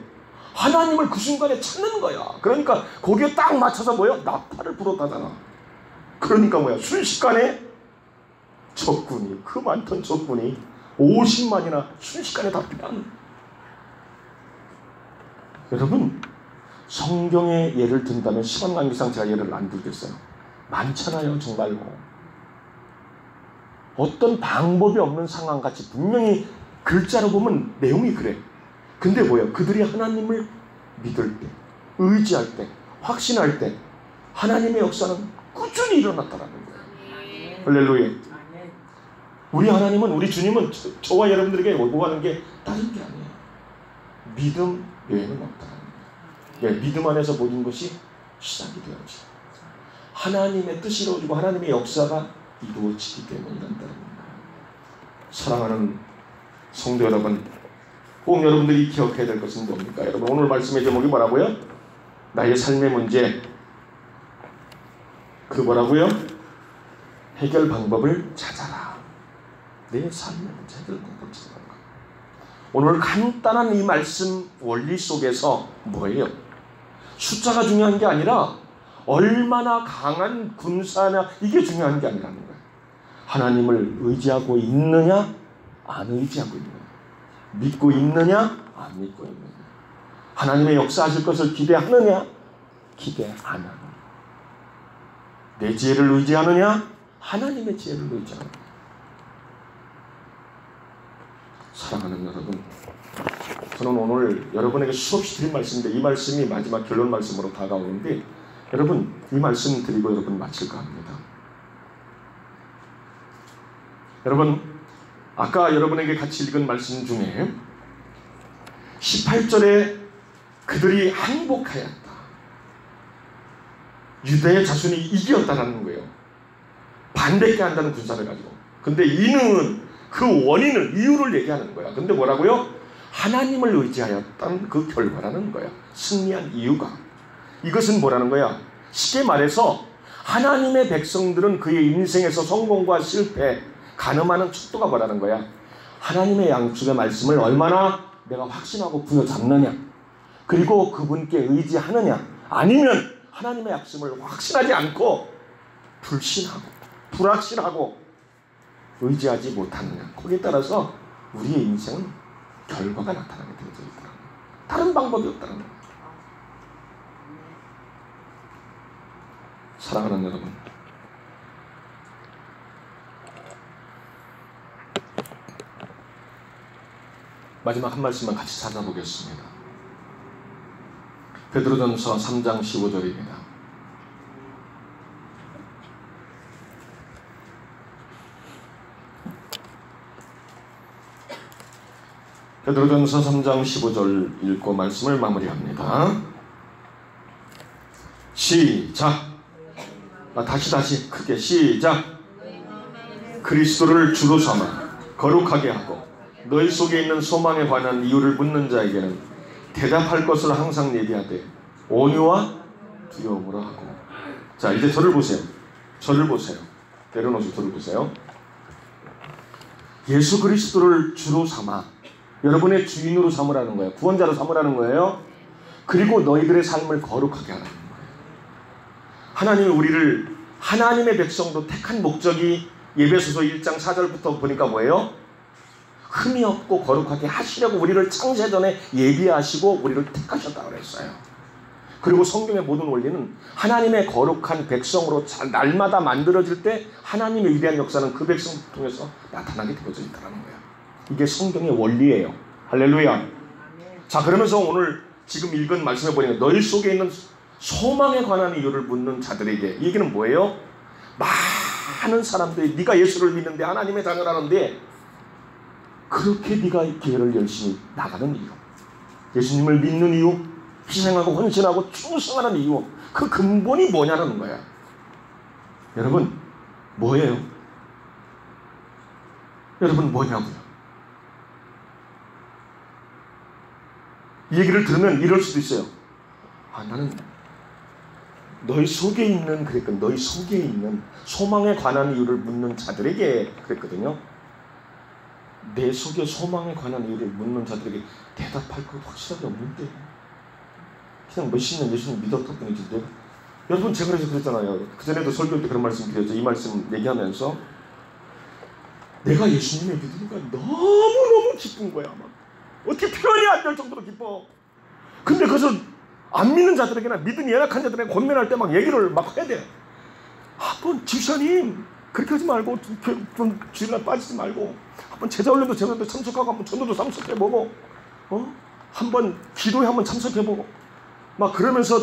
하나님을 그 순간에 찾는 거야. 그러니까 거기에 딱 맞춰서 뭐예요? 나팔을 불었다잖아. 그러니까 뭐야? 순식간에 적군이, 그 많던 적군이 50만이나 순식간에 다 피한. 여러분, 성경의 예를 든다면 시간 관계상 제가 예를 안 들겠어요. 많잖아요, 정말로. 어떤 방법이 없는 상황같이 분명히 글자로 보면 내용이 그래. 근데 뭐예요? 그들이 하나님을 믿을 때, 의지할 때, 확신할 때 하나님의 역사는 꾸준히 일어났다는 거예요. 할렐루야. 우리 하나님은, 우리 주님은 저와 여러분들에게 요구하는 게 다른 게 아니에요. 믿음 외에는 없다는 거예요. 왜? 믿음 안에서 모든 것이 시작이 되어지. 하나님의 뜻이 이루어지고 하나님의 역사가 이루어지기 때문이란다는 거예요. 사랑하는 성도 여러분, 꼭 여러분들이 기억해야 될 것은 뭡니까? 여러분, 오늘 말씀의 제목이 뭐라고요? 나의 삶의 문제, 그 뭐라고요? 해결 방법을 찾아라. 내 삶의 문제 해결 방법을 찾아라. 오늘 간단한 이 말씀 원리 속에서 뭐예요? 숫자가 중요한 게 아니라 얼마나 강한 군사냐, 이게 중요한 게 아니라는 거예요. 하나님을 의지하고 있느냐, 안 의지하고 있느냐, 믿고 있느냐, 안 믿고 있느냐, 하나님의 역사하실 것을 기대하느냐, 기대 안 하느냐, 내 지혜를 의지하느냐, 하나님의 지혜를 의지하느냐. 사랑하는 여러분, 저는 오늘 여러분에게 수없이 드린 말씀인데 이 말씀이 마지막 결론 말씀으로 다가오는데, 여러분 이 말씀 드리고 여러분 마칠까 합니다. 여러분, 아까 여러분에게 같이 읽은 말씀 중에 18절에 그들이 항복하였다, 유다의 자손이 이겼다라는 거예요. 반대게 한다는 군사를 가지고. 근데 이는 그 원인을, 이유를 얘기하는 거야. 근데 뭐라고요? 하나님을 의지하였던 그 결과라는 거야. 승리한 이유가. 이것은 뭐라는 거야? 쉽게 말해서 하나님의 백성들은 그의 인생에서 성공과 실패, 가늠하는 척도가 뭐라는 거야? 하나님의 양쪽의 말씀을 얼마나 내가 확신하고 부여잡느냐, 그리고 그분께 의지하느냐, 아니면 하나님의 약속을 확신하지 않고 불신하고 불확신하고 의지하지 못하느냐, 거기에 따라서 우리의 인생은 결과가 나타나게 되어져 있다. 다른 방법이 없다는 거예요. 사랑하는 여러분, 마지막 한 말씀만 같이 찾아보겠습니다. 베드로전서 3장 15절입니다. 베드로전서 3장 15절 읽고 말씀을 마무리합니다. 시작. 다시 크게 시작. 그리스도를 주로 삼아 거룩하게 하고 너희 속에 있는 소망에 관한 이유를 묻는 자에게는 대답할 것을 항상 예비하되 온유와 두려움으로 하고. 자, 이제 저를 보세요. 내려놓으시고 저를 보세요. 예수 그리스도를 주로 삼아 여러분의 주인으로 삼으라는 거예요. 구원자로 삼으라는 거예요. 그리고 너희들의 삶을 거룩하게 하라는 거예요. 하나님이 우리를 하나님의 백성으로 택한 목적이 에베소서 1장 4절부터 보니까 뭐예요? 흠이 없고 거룩하게 하시려고 우리를 창세전에 예비하시고 우리를 택하셨다고 그랬어요. 그리고 성경의 모든 원리는 하나님의 거룩한 백성으로 날마다 만들어질 때 하나님의 위대한 역사는 그 백성을 통해서 나타나게 되어져 있다는 거예요. 이게 성경의 원리예요. 할렐루야. 자, 그러면서 오늘 지금 읽은 말씀해 보니까 너희 속에 있는 소망에 관한 이유를 묻는 자들에게, 이 얘기는 뭐예요? 많은 사람들이 네가 예수를 믿는데 하나님의 자녀라는데 그렇게 네가 이 교회를 열심히 나가는 이유, 예수님을 믿는 이유, 희생하고 헌신하고 충성하는 이유, 그 근본이 뭐냐는 거야. 여러분 뭐예요? 여러분 뭐냐고요? 이 얘기를 들으면 이럴 수도 있어요. 나는 너희 속에 있는, 그러니까 너희 속에 있는 소망에 관한 이유를 묻는 자들에게 그랬거든요. 내 속에 소망에 관한 이유를 묻는 자들에게 대답할 거 확실하게 없는데 그냥 몇십 년 예수님 믿었던 분이지. 여러분 제가 그래서 그랬잖아요. 그전에도 설교 때 그런 말씀 드렸죠. 이 말씀 얘기하면서 내가 예수님을 믿으니까 너무너무 기쁜 거야. 막 어떻게 표현이 안 될 정도로 기뻐. 근데 그래서 안 믿는 자들에게나 믿음이 연약한 자들에게 권면할 때 막 얘기를 막 해야 돼. 한번 집사님 그렇게 하지 말고 좀 주일날 빠지지 말고 한번 제자훈련도 참석하고 한번 전도도 참석해보고 한번 기도에 한번 참석해보고 막 그러면서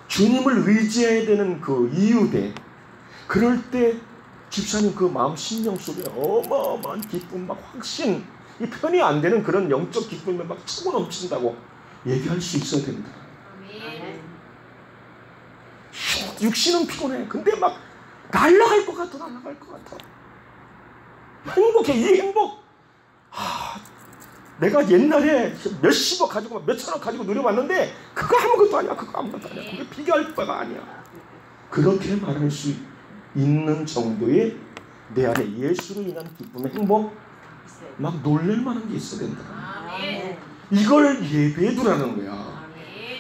주님을 의지해야 되는 그 이유대. 그럴 때 집사님 그 마음 심령 속에 어마어마한 기쁨, 막 확신, 이 표현이 안 되는 그런 영적 기쁨이 막 차고 넘친다고 얘기할 수 있어야 된다. 육신은 피곤해. 근데 막 날아갈 것 같아. 행복해. 이 행복. 내가 옛날에 몇십억 가지고 몇천억 가지고 누려봤는데 그거 아무것도 아니야. 그게 비교할 바가 아니야. 그렇게 말할 수 있는 정도의 내 안에 예수로 인한 기쁨의 행복, 막 놀랄만한 게 있어야 된다. 이걸 예배해 두라는 거야.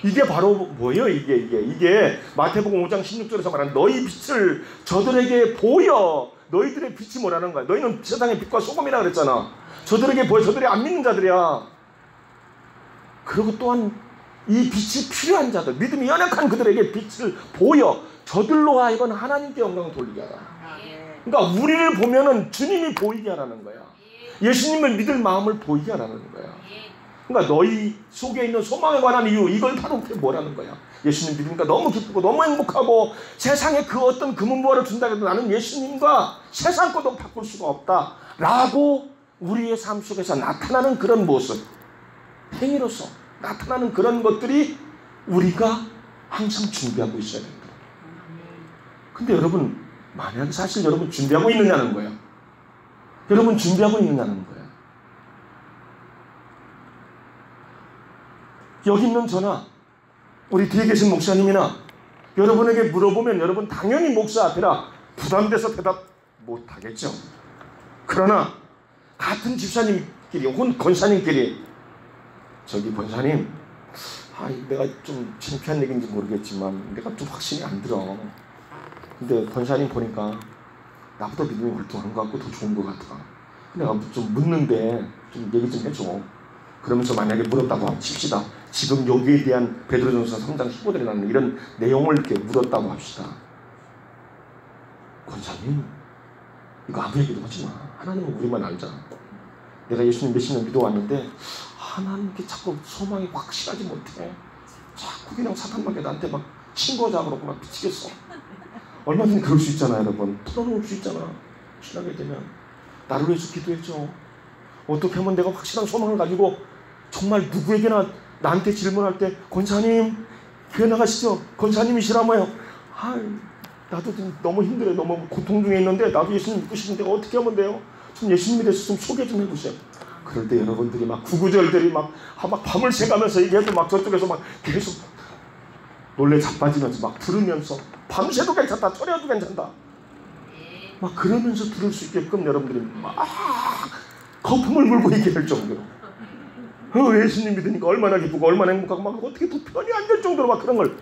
이게 바로 뭐예요? 이게 마태복음 5장 16절에서 말하는 너희 빛을 저들에게 보여. 너희들의 빛이 뭐라는 거야? 너희는 세상의 빛과 소금이라 그랬잖아. 저들에게 보여. 저들이 안 믿는 자들이야. 그리고 또한 이 빛이 필요한 자들, 믿음이 연약한 그들에게 빛을 보여. 저들로 하여금 하나님께 영광을 돌리게 하라. 그러니까 우리를 보면은 주님이 보이게 하라는 거야. 예수님을 믿을 마음을 보이게 하라는 거야. 그러니까 너희 속에 있는 소망에 관한 이유, 이걸 바로 뭐라는 거야. 예수님 믿으니까 너무 기쁘고 너무 행복하고 세상에 그 어떤 금은보화를 준다 해도 나는 예수님과 세상 것도 바꿀 수가 없다 라고 우리의 삶 속에서 나타나는 그런 모습, 행위로서 나타나는 그런 것들이 우리가 항상 준비하고 있어야 된다. 근데 여러분 만약에 사실 여러분 준비하고 있느냐는 거야. 여러분 준비하고 있느냐는 거야. 여기 있는 저나 우리 뒤에 계신 목사님이나 여러분에게 물어보면 여러분 당연히 목사 앞이라 부담돼서 대답 못하겠죠. 그러나 같은 집사님끼리 혹은 권사님끼리 저기 권사님, 내가 좀 창피한 얘기인지 모르겠지만 내가 좀 확신이 안 들어. 근데 권사님 보니까 나보다 믿음이 활동하는 것 같고 더 좋은 것 같아. 내가 좀 묻는데 좀 얘기 좀 해줘. 그러면서 만약에 물었다고 칩시다. 지금 여기에 대한 베드로전서 3장 15절에 나오는 이런 내용을 이렇게 물었다고 합시다. 권사님, 이거 아무 얘기도 하지 마. 하나님은 우리만 알잖아. 내가 예수님 몇십 년 믿어왔는데 하나님께 자꾸 소망이 확실하지 못해. 자꾸 그냥 사탄밖에 나한테 막 친구하자 그러고 막 미치겠어. 얼마든지 그럴 수 있잖아. 여러분 털어놓을 수 있잖아. 친하게 되면 나를 위해서 기도해줘. 어떻게 하면 내가 확실한 소망을 가지고 정말 누구에게나 나한테 질문할 때 권사님 교회 나가시죠? 권사님이시라며요. 나도 너무 힘들어요. 너무 고통 중에 있는데 나도 예수님 믿고 싶은데 어떻게 하면 돼요? 좀 예수님에 대해서 좀 소개 좀 해보세요. 그럴 때 여러분들이 막 구구절들이 막 밤을 새가면서 얘기해도 막 저쪽에서 막 계속 놀래 자빠지면서 막 들으면서 밤새도 괜찮다, 초래도 괜찮다 막 그러면서 들을 수 있게끔 여러분들이 막 거품을 물고 얘기할 정도로 예수님 믿으니까 얼마나 기쁘고 얼마나 행복하고 막 어떻게 더 편이 안 될 정도로 막 그런 걸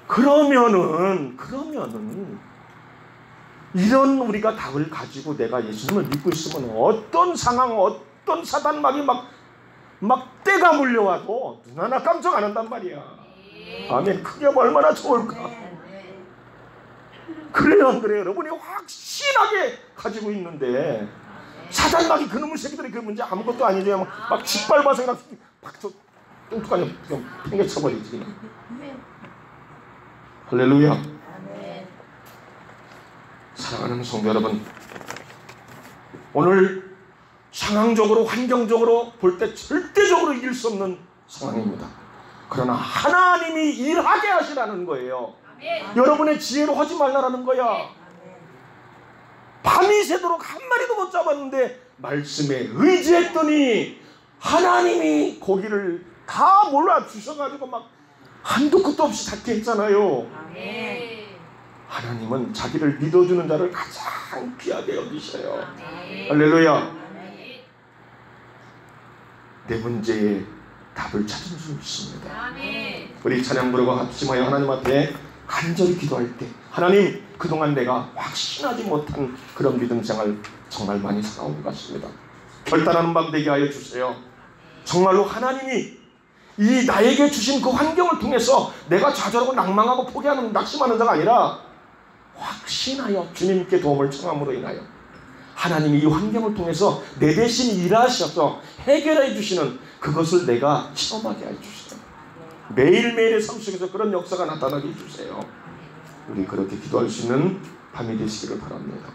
그러면은 이런 우리가 답을 가지고 내가 예수님을 믿고 있으면 어떤 상황 어떤 사단막이 막 때가 물려와도 눈 하나 깜짝 안 한단 말이야. 아멘. 그게 얼마나 좋을까. 그래요 안 그래요? 여러분이 확실하게 가지고 있는데 사단막이 그놈의 새끼들이 그 문제 아무것도 아니죠. 막 짓밟아서 그냥 박쳐 뚱뚱하게 그냥 팽개쳐버리지 그냥. 할렐루야. 사랑하는 성도 여러분, 오늘 상황적으로 환경적으로 볼 때 절대적으로 이길 수 없는 상황입니다. 그러나 하나님이 일하게 하시라는 거예요. 여러분의 지혜로 하지 말라라는 거야. 밤이 새도록 한 마리도 못 잡았는데 말씀에 의지했더니 하나님이 고기를 다 몰라주셔가지고 막 한도 끝도 없이 잡게 했잖아요. 하나님은 자기를 믿어주는 자를 가장 귀하게 여기셔요. 할렐루야. 내 문제에 답을 찾은 수 있습니다. 우리 찬양 부르고 합심하여 하나님 앞에 간절히 기도할 때 하나님 그동안 내가 확신하지 못한 그런 믿음 생활 정말 많이 살아온 것 같습니다. 결단하는 밤 되게 하여 주세요. 정말로 하나님이 이 나에게 주신 그 환경을 통해서 내가 좌절하고 낭망하고 포기하는 낙심하는 자가 아니라 확신하여 주님께 도움을 청함으로 인하여 하나님이 이 환경을 통해서 내 대신 일하셔서 해결해 주시는 그것을 내가 체험하게 해주세요. 매일매일의 삶 속에서 그런 역사가 나타나게 해주세요. 우리 그렇게 기도할 수 있는 밤이 되시기를 바랍니다.